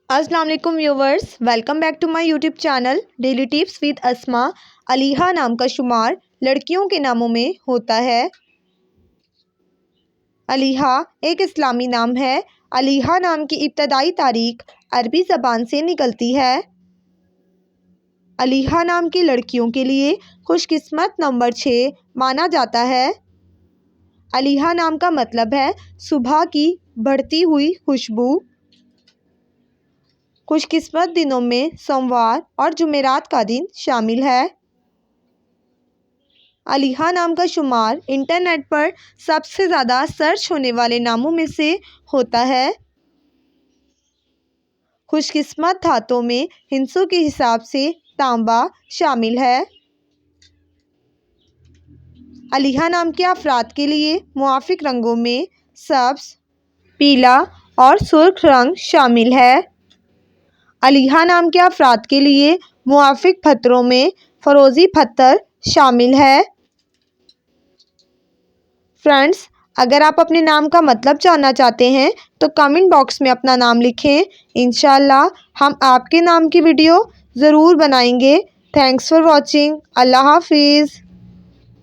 अस्सलाम वालेकुम viewers, welcome back to my YouTube channel daily tips with Asma. Aliha नाम का शुमार लड़कियों के नामों में होता है। अलीहा एक इस्लामी नाम है। अलीहा नाम की इब्तदाई तारीख अरबी ज़बान से निकलती है। अलीहा नाम की लड़कियों के लिए खुशकिस्मत नंबर 6 माना जाता है। अलीहा नाम का मतलब है सुबह की बढ़ती हुई खुशबू। खुशकिस्मत दिनों में सोमवार और जुमेरात का दिन शामिल है। अलीहा नाम का शुमार इंटरनेट पर सबसे ज़्यादा सर्च होने वाले नामों में से होता है। खुशकिस्मत धातों में हिंसों के हिसाब से तांबा शामिल है। अलीहा नाम के अफराद के लिए मुआफिक रंगों में सब्ज़, पीला और सुर्ख रंग शामिल है। अलीहा नाम के अफराद के लिए मुआफिक पत्थरों में फ़रोज़ी पत्थर शामिल है। फ्रेंड्स, अगर आप अपने नाम का मतलब जानना चाहते हैं तो कमेंट बॉक्स में अपना नाम लिखें। इंशाल्लाह हम आपके नाम की वीडियो ज़रूर बनाएंगे। Thanks for watching. अल्लाह हाफिज़।